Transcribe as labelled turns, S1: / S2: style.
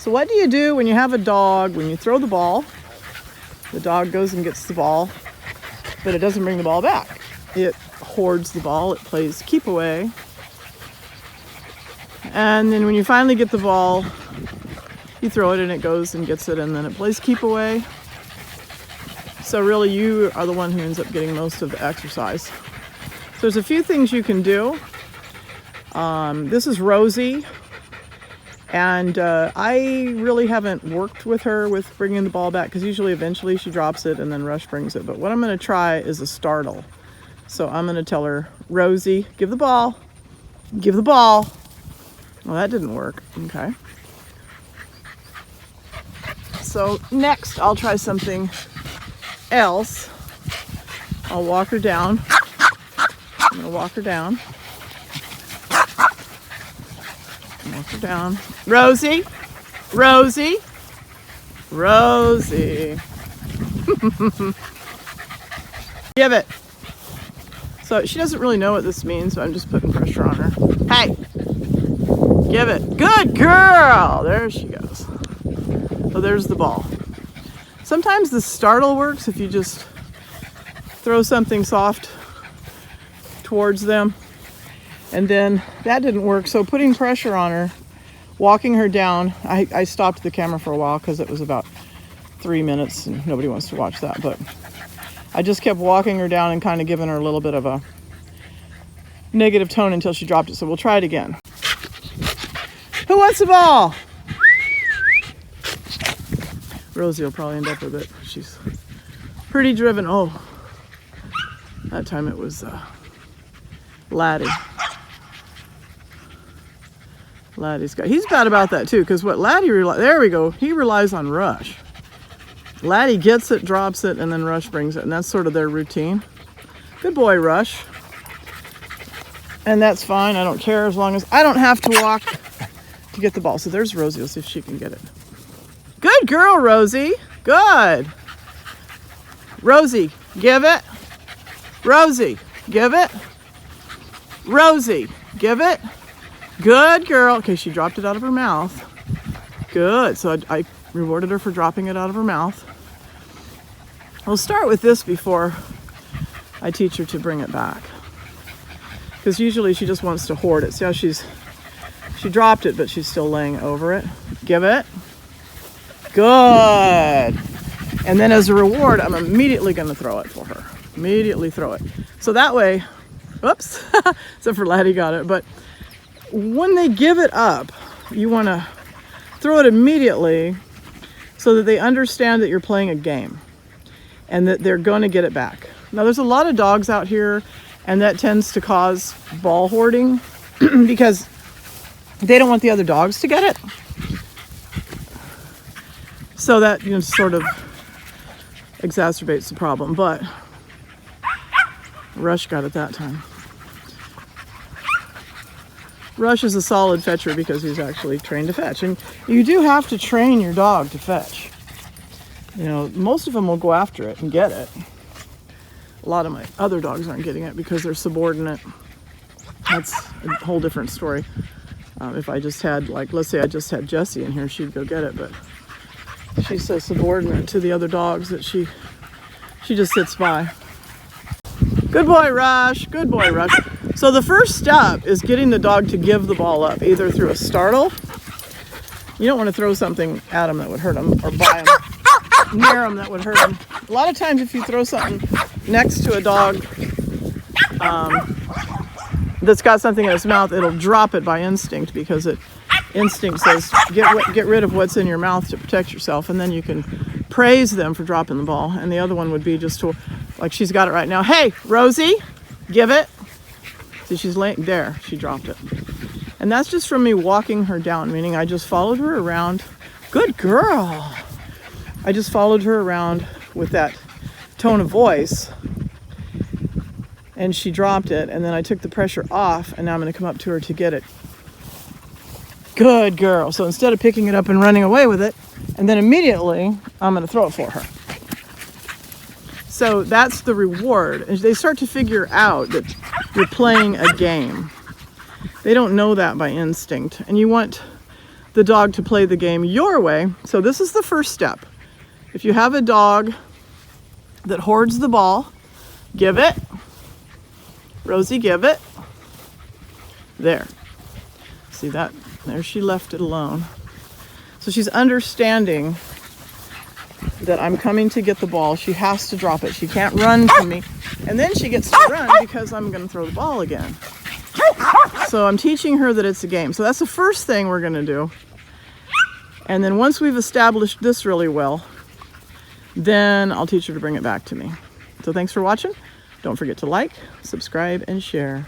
S1: So what do you do when you have a dog, when you throw the ball, the dog goes and gets the ball, but it doesn't bring the ball back. It hoards the ball, it plays keep away. And then when you finally get the ball, you throw it and it goes and gets it, and then it plays keep away. So really you are the one who ends up getting most of the exercise. So there's a few things you can do. This is Rosie. And I really haven't worked with her with bringing the ball back, because usually eventually she drops it and then Rush brings it. But what I'm going to try is a startle. So I'm going to tell her, Rosie, give the ball. Give the ball. Well, that didn't work. Okay. So next I'll try something else. I'll walk her down. I'm going to walk her down. Walk her down. Rosie, Rosie, Rosie. Give it. So she doesn't really know what this means, so I'm just putting pressure on her. Hey, give it. Good girl. There she goes. So there's the ball. Sometimes the startle works if you just throw something soft towards them. And then that didn't work, so putting pressure on her, walking her down. I stopped the camera for a while because it was about 3 minutes and nobody wants to watch that, but I just kept walking her down and kind of giving her a little bit of a negative tone until she dropped it. So we'll try it again. Who wants the ball? Rosie will probably end up with it. She's pretty driven. Oh, that time it was Laddie. Laddie's got, he's bad about that too, because what Laddie, there we go, he relies on Rush. Laddie gets it, drops it, and then Rush brings it, and that's sort of their routine. Good boy, Rush. And that's fine, I don't care, as long as I don't have to walk to get the ball. So there's Rosie, let's see if she can get it. Good girl, Rosie, good. Rosie, give it. Rosie, give it. Rosie, give it. Good girl. Okay, she dropped it out of her mouth. Good. So I rewarded her for dropping it out of her mouth. We'll start with this before I teach her to bring it back, because usually she just wants to hoard it. See how she dropped it, but she's still laying over it. Give it. Good. And then as a reward, I'm immediately going to throw it for her. Immediately throw it. So that way, whoops, except for Laddie got it, but when they give it up, you want to throw it immediately so that they understand that you're playing a game and that they're going to get it back. Now, there's a lot of dogs out here, and that tends to cause ball hoarding because they don't want the other dogs to get it. So that, you know, sort of exacerbates the problem, but Rush got it that time. Rush is a solid fetcher because he's actually trained to fetch. And you do have to train your dog to fetch. You know, most of them will go after it and get it. A lot of my other dogs aren't getting it because they're subordinate. That's a whole different story. If I just had, like, let's say I just had Jessie in here, she'd go get it, but she's so subordinate to the other dogs that she just sits by. Good boy, Rush. Good boy, Rush. So the first step is getting the dog to give the ball up, either through a startle. You don't want to throw something at them that would hurt them, or by them, near them that would hurt them. A lot of times if you throw something next to a dog that's got something in its mouth, it'll drop it by instinct, because instinct says get rid of what's in your mouth to protect yourself, and then you can praise them for dropping the ball. And the other one would be just to, like she's got it right now. Hey, Rosie, give it. See, she's laying there. She dropped it. And that's just from me walking her down, meaning I just followed her around. Good girl. I just followed her around with that tone of voice, and she dropped it, and then I took the pressure off, and now I'm going to come up to her to get it. Good girl. So instead of picking it up and running away with it, and then immediately I'm going to throw it for her. So that's the reward. And they start to figure out that you're playing a game. They don't know that by instinct. And you want the dog to play the game your way. So this is the first step. If you have a dog that hoards the ball, give it. Rosie, give it. There. See that? There, she left it alone. So she's understanding that I'm coming to get the ball. She has to drop it. She can't run to me. And then she gets to run because I'm going to throw the ball again. So I'm teaching her that it's a game. So that's the first thing we're going to do. And then once we've established this really well, then I'll teach her to bring it back to me. So thanks for watching. Don't forget to like, subscribe, and share.